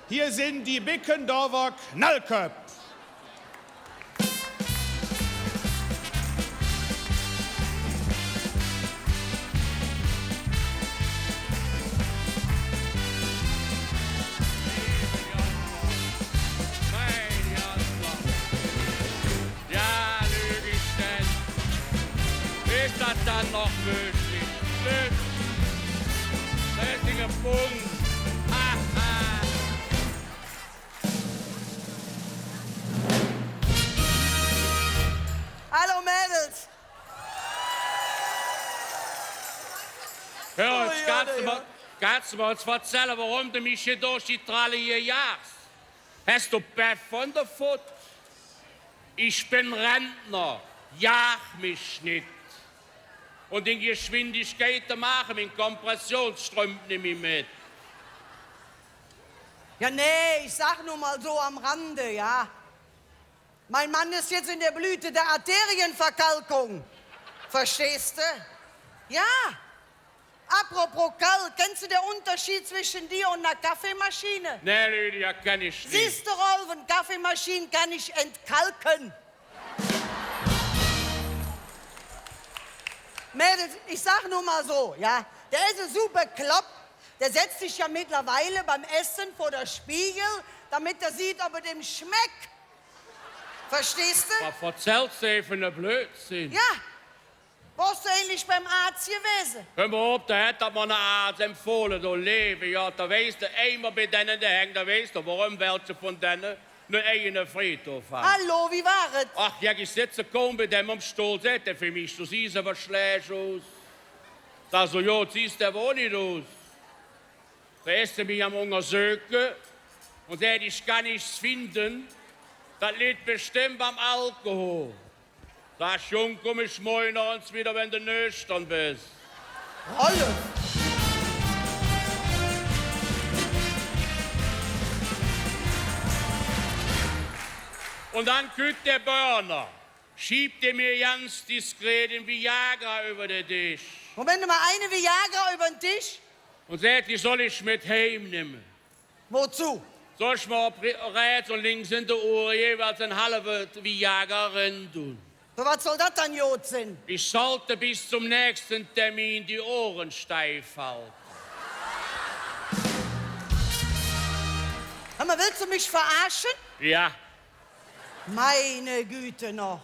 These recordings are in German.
Hier sind die Bickendorfer Knallköp. Ist das dann noch möglich? Richtiger Punkt. Aha. Hallo Mädels. Hör uns, kannst du mir uns erzählen, warum du mich hier durch die Tralle hier jagst? Hast du Bett von der Foot? Ich bin Rentner, jag mich nicht. Und in Geschwindigkeit machen, mit Kompressionsström nimm ich mit. Ja, nee, ich sag nur mal so am Rande, ja. Mein Mann ist jetzt in der Blüte der Arterienverkalkung. Verstehst du? Ja. Apropos Kalk, kennst du den Unterschied zwischen dir und einer Kaffeemaschine? Nee, Lydia, kenn ich nicht. Siehst du, Rolf, eine Kaffeemaschine kann ich entkalken. Mädels, ich sag nur mal so, ja, der ist ein super Klopp, der setzt sich ja mittlerweile beim Essen vor der Spiegel, damit er sieht, ob er dem schmeckt. Verstehst du? Was erzählst du für einen Blödsinn? Ja. Warst du eigentlich beim Arzt gewesen? Hör mal auf, da hat mir ein Arzt empfohlen, du Leben, ja, da weißt du, einmal bei denen, der hängt, da weißt du, warum welche von denen einen eigenen Friedhof haben. Hallo, wie war es? Ach ja, ich sitze kaum bei dem am Stuhl, seht ihr für mich, du siehst aber schlecht aus. Sag so, ja, siehst du aber auch nicht aus. Da ist er mich am Untersuchen und sagt, ich kann nichts finden. Das liegt bestimmt beim Alkohol. Sag, Jung, komm ich morgen uns wieder, wenn du nüchtern bist. Rolle. Und dann kütt der Burner, schiebt er mir ganz diskret den Viagra über den Tisch. Moment mal, eine Viagra über den Tisch? Und sagt, die soll ich mit heimnehmen. Wozu? Soll ich mal rechts und links in der Uhr jeweils ein halbes Viagra rein tun? Für was soll das dann gut sein? Ich sollte bis zum nächsten Termin die Ohren steif halten. Hör mal, willst du mich verarschen? Ja. Meine Güte noch.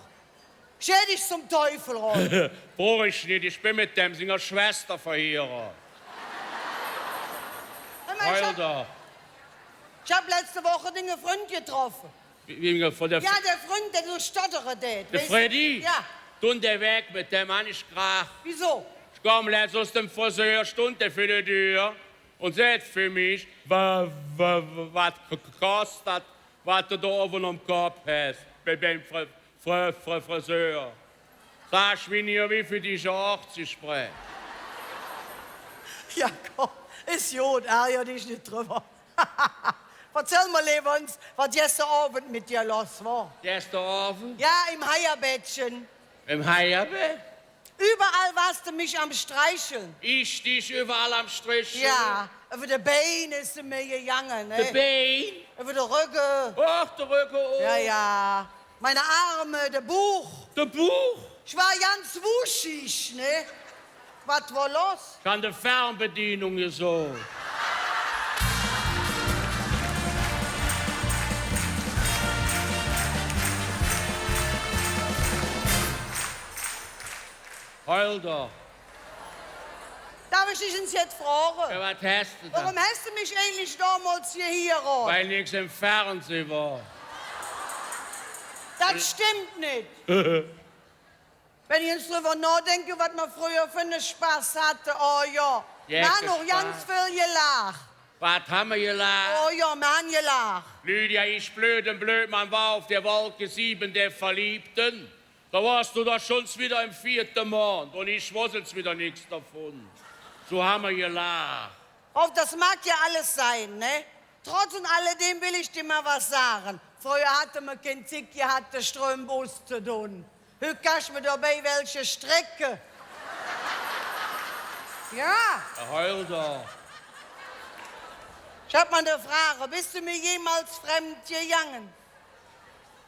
Stell dich zum Teufel, Rolf. Brauch ich nicht, ich bin mit dem seiner Schwester verheiratet. Hör mal, Heul doch. ich hab letzte Woche den Freund getroffen. Wie von der Ja, der Freund, der so stottere tät. Der weißt du? Freddy? Ja. Tun der weg mit dem Mann, ich krach. Wieso? Ich komm letzt aus dem Friseur, stunde für die Tür und sagt für mich, was kostet, was du da oben am Kopf hast, bei dem Friseur. Sag ich mir, wie für diese 80 sprechen. Ja, komm, ist gut, ärger dich nicht drüber. Erzähl mal, Lebens, was gestern Abend mit dir los war. Gestern Abend? Ja, im Heierbettchen. Im Heierbett? Überall warst du mich am Streicheln. Ich dich überall am Strich. Ja, über die Beine ist du mir gegangen, ne? Der Bein? Über den Rücken. Ach, der Rücken auch. Ja, ja. Meine Arme, der Buch. Der Buch? Ich war ganz wuschig, ne? Was war los? Kann die Fernbedienung so. Heul doch. Darf ich dich jetzt fragen? Ja, was hast du da? Warum hast du mich eigentlich damals hierher geholt? Weil nichts im Fernsehen war. Das stimmt nicht. Wenn ich jetzt drüber nachdenke, was man früher für einen Spaß hatte, oh ja. Ja, Wir haben noch Spaß. ganz viel gelacht. Was haben wir gelacht? Oh ja, wir haben gelacht. Lydia, ich blöd, man war auf der Wolke 7 der Verliebten. Da warst du doch schon wieder im 4. Mond und ich wusste jetzt wieder nichts davon. So haben wir gelacht. Oh, das mag ja alles sein, ne? Trotz und alledem will ich dir mal was sagen. Früher hatte man kein Zick, hatte Strömbus zu tun. Heute kannst du mir dabei welche Strecke. Ja. Heul doch. Ich hab mal eine Frage. Bist du mir jemals fremd gegangen?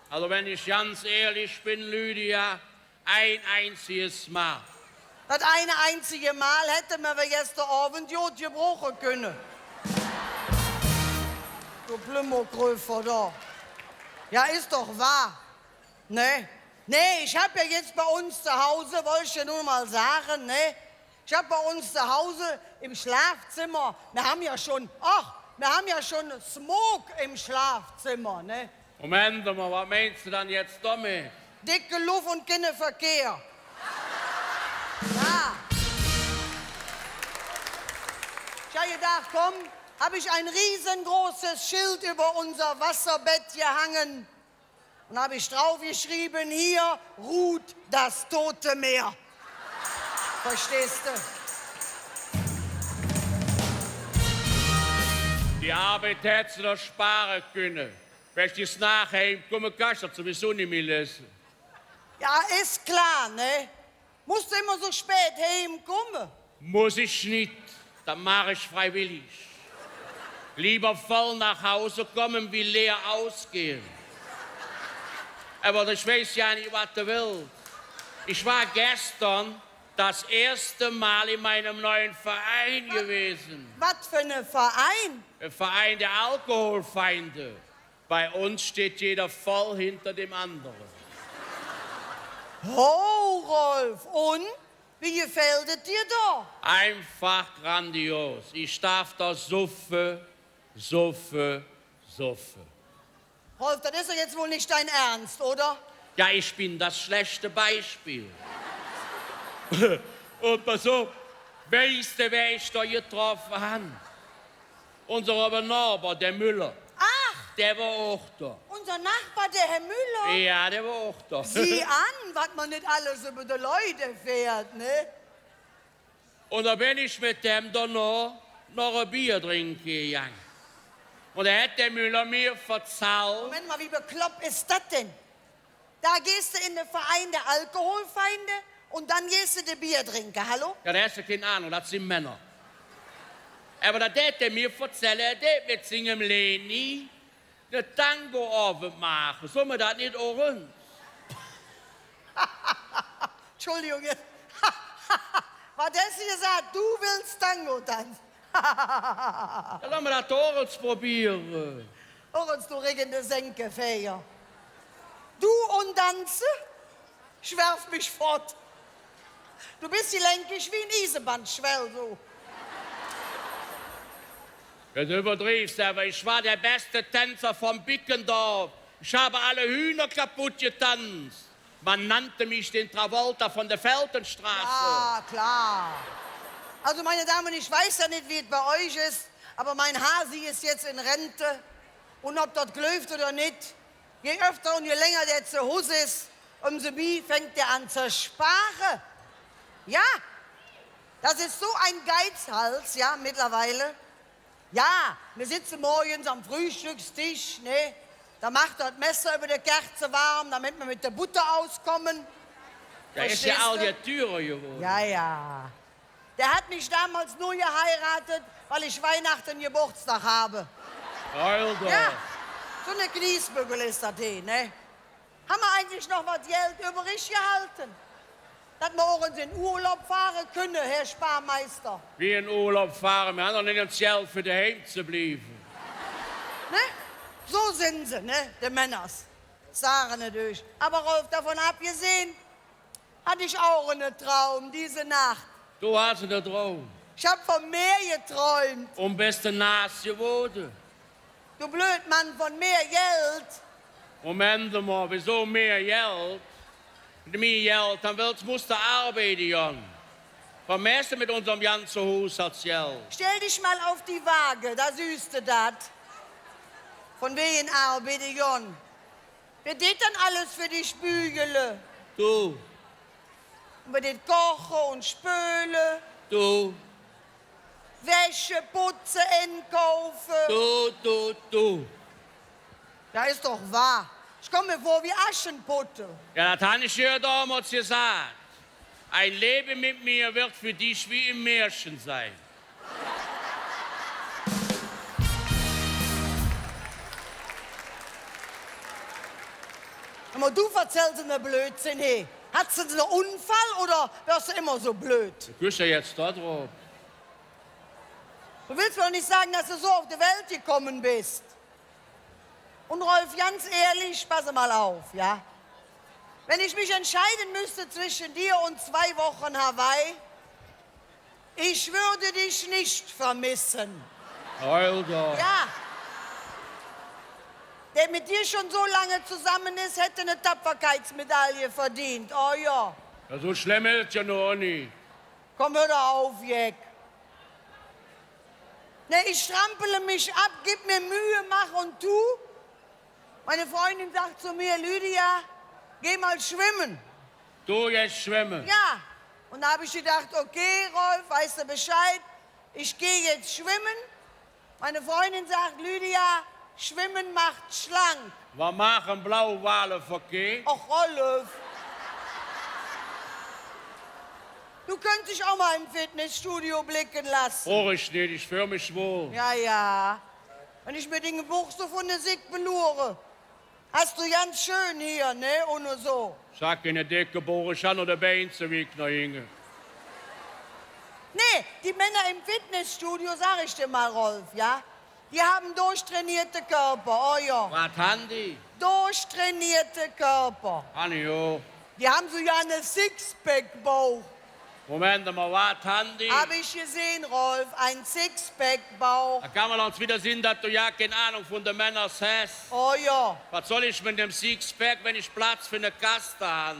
Also wenn ich ganz ehrlich bin, Lydia, ein einziges Mal. Das eine einzige Mal hätte mir gestern Abend gut gebrochen können. Du Plümmergröfer da. Ja, ist doch wahr. Ne? Nee, ich hab ja jetzt bei uns zu Hause, wollte ich ja nur mal sagen, ne? Ich hab bei uns zu Hause im Schlafzimmer, wir haben ja schon Smoke im Schlafzimmer, ne? Moment mal, was meinst du dann jetzt damit? Dicke Luft und keine Verkehr. Ja. Ich habe gedacht, komm, habe ich ein riesengroßes Schild über unser Wasserbett gehangen. Und habe ich draufgeschrieben, hier ruht das Tote Meer. Verstehst du? Die Arbeit hättest du doch sparen können. Wenn ich das nachher komme, kannst du das sowieso nicht mehr lesen. Ja, ist klar, ne? Musst du immer so spät heimkommen? Muss ich nicht, dann mache ich freiwillig. Lieber voll nach Hause kommen, wie leer ausgehen. Aber ich weiß ja nicht, was du willst. Ich war gestern das erste Mal in meinem neuen Verein gewesen. Was für ein Verein? Der Verein der Alkoholfeinde. Bei uns steht jeder voll hinter dem anderen. Oh, Rolf, und? Wie gefällt es dir da? Einfach grandios. Ich darf da suffe. Rolf, das ist doch jetzt wohl nicht dein Ernst, oder? Ja, ich bin das schlechte Beispiel. Und pass auf, weißt du, wer ich da getroffen habe? Unser Benachbar, der Müller. Ach, Der war auch da. unser Nachbar, der Herr Müller. Ja, der war auch da. Sieh an, was man nicht alles über die Leute fährt, ne? Und da bin ich mit dem da noch ein Bier trinken gegangen. Und da hat der Müller mir verzahlt. Moment mal, wie bekloppt ist das denn? Da gehst du in den Verein der Alkoholfeinde und dann gehst du dir Bier trinken, hallo? Ja, da hast du keine Ahnung, das sind Männer. Aber da hat er mir erzählt, der mit seinem Leni eine Tango-Abend machen. Sollen wir das nicht auch uns? Entschuldigung, was hast du gesagt? Du willst Tango tanzen? Ja, lass mal das auch uns probieren. Orens, du regende Senkefähier. Du und Danze? Ich werf mich fort. Du bist die lenkig wie ein Eisenbahnschwell, so. Das übertriebst du, aber ich war der beste Tänzer vom Bickendorf. Ich habe alle Hühner kaputt getanzt. Man nannte mich den Travolta von der Feltenstraße. Ah, klar. Also, meine Damen, ich weiß ja nicht, wie es bei euch ist, aber mein Hasi ist jetzt in Rente. Und ob das glöft oder nicht, je öfter und je länger der zu Hause ist, umso mehr fängt der an zu sparen. Ja, das ist so ein Geizhals, ja, mittlerweile. Ja, wir sitzen morgens am Frühstückstisch, ne? Da macht das Messer über die Kerze warm, damit wir mit der Butter auskommen. Da ist ja Verstehst all du? der Türe geworden. Ja, ja. Der hat mich damals nur geheiratet, weil ich Weihnachten Geburtstag habe. Alter. Ja, so eine Kniesbügel ist das hier, ne? Haben wir eigentlich noch was Geld übrig gehalten? Dass wir auch in Urlaub fahren können, Herr Sparmeister. Wie in Urlaub fahren, wir haben doch nicht das Geld für daheim zu bleiben. Ne? So sind sie, ne, die Männers. Sagen natürlich. Aber Rolf, davon abgesehen, hatte ich auch einen Traum diese Nacht. Du hast einen Traum. Ich hab vom Meer geträumt. Und bist du nass geworden. Du Blödmann, von mehr Geld. Moment mal, wieso mehr Geld? Mehr Geld, dann musst du arbeiten, Jan. Vermehst du mit unserem ganzen Haushaltsgeld? Stell dich mal auf die Waage, da siehst du das. Von wegen arbeite, Jon. Wer geht dann alles für die Spügele? Du, Über den Kochen und Spüle, du, Wäsche, Putze, Einkaufen. du. Ja, ist doch wahr. Ich komme mir vor wie Aschenputtel. Ja, das habe ich dir damals gesagt. Ein Leben mit mir wird für dich wie im Märchen sein. Aber du erzählst einen Blödsinn, hey. Hattest du einen Unfall oder wirst du immer so blöd? Du bist ja jetzt da drauf. Du willst mir doch nicht sagen, dass du so auf die Welt gekommen bist. Und Rolf, ganz ehrlich, pass mal auf, ja? Wenn ich mich entscheiden müsste zwischen dir und 2 Wochen Hawaii, ich würde dich nicht vermissen. Alter. Ja. Der mit dir schon so lange zusammen ist, hätte eine Tapferkeitsmedaille verdient. Oh ja. Ja, so schlimm ist es ja noch nicht. Komm, hör doch auf, Jack. Ne, ich strampele mich ab, gib mir Mühe, mach und tu. Meine Freundin sagt zu mir, Lydia, geh mal schwimmen. Du jetzt schwimmen. Ja. Und da habe ich gedacht, okay, Rolf, weißt du Bescheid? Ich gehe jetzt schwimmen. Meine Freundin sagt, Lydia, Schwimmen macht schlank. Wir machen Blauwale-Verkehr. Ach, Rolf. Du könntest dich auch mal im Fitnessstudio blicken lassen. Oh, ich nicht, ich fühle mich wohl. Ja, ja. Wenn ich mir den Buchst so von der Sick belure. Hast du ganz schön hier, ne? Ohne so. Sag in der Decke, Boris, an oder Bein zu Weg nach hinten. Nee, die Männer im Fitnessstudio, sag ich dir mal, Rolf, ja? Die haben durchtrainierte Körper, oh ja. Was haben die? Durchtrainierte Körper. Hanni, oh. Die haben so ja einen Sixpack-Bauch. Moment mal, was haben die? Hab ich gesehen, Rolf, ein Sixpack-Bauch. Da kann man uns wieder sehen, dass du ja keine Ahnung von den Männern hast. Oh ja. Was soll ich mit dem Sixpack, wenn ich Platz für eine Kaste habe?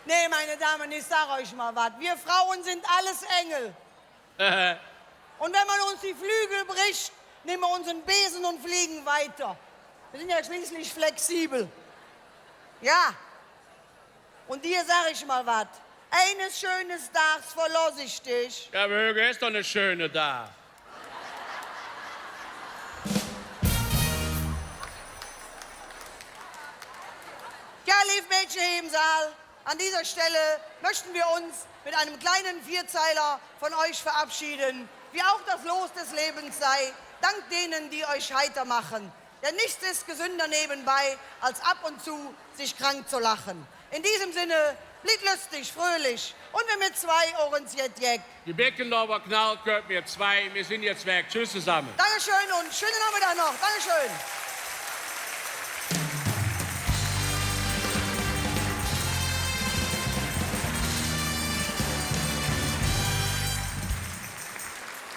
Nee, meine Damen, ich sag euch mal was. Wir Frauen sind alles Engel. Und wenn man uns die Flügel bricht, nehmen wir unseren Besen und fliegen weiter. Wir sind ja schließlich flexibel. Ja. Und dir sag ich mal was. Eines schönen Tages verlasse ich dich. Ja, Möge, ist doch eine schöne da. Ja, liebe Mädchen hier im Saal, an dieser Stelle möchten wir uns mit einem kleinen Vierzeiler von euch verabschieden, wie auch das Los des Lebens sei, dank denen, die euch heiter machen. Denn nichts ist gesünder nebenbei, als ab und zu sich krank zu lachen. In diesem Sinne, blieb lustig, fröhlich und wir mit 2 Ohrensjet Jack. Die Beckendorfer Knall gehört mir 2, wir sind jetzt weg. Tschüss zusammen. Dankeschön und schönen Nachmittag noch. Dankeschön.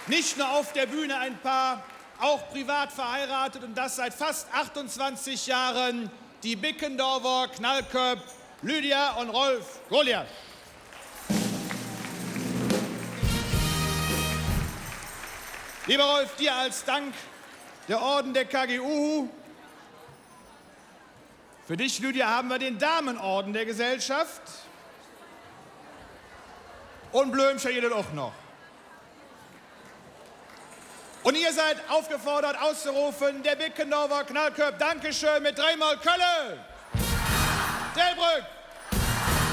Nicht nur auf der Bühne ein Paar, auch privat verheiratet und das seit fast 28 Jahren. Die Bickendorfer Knallköp, Lydia und Rolf Goliath. Lieber Rolf, dir als Dank der Orden der KGU. Für dich, Lydia, haben wir den Damenorden der Gesellschaft. Und Blömscher jedes auch noch. Und ihr seid aufgefordert auszurufen, der Bickendorfer Knallköp, Dankeschön mit 3-mal Köln, Delbrück,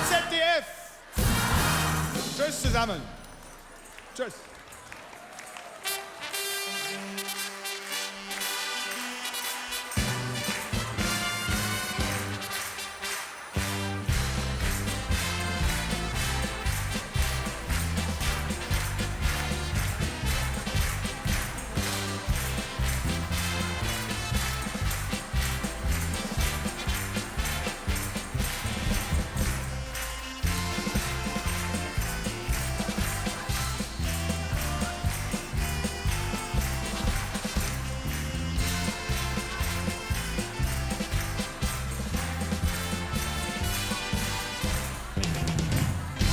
ZDF. Tschüss zusammen. Tschüss.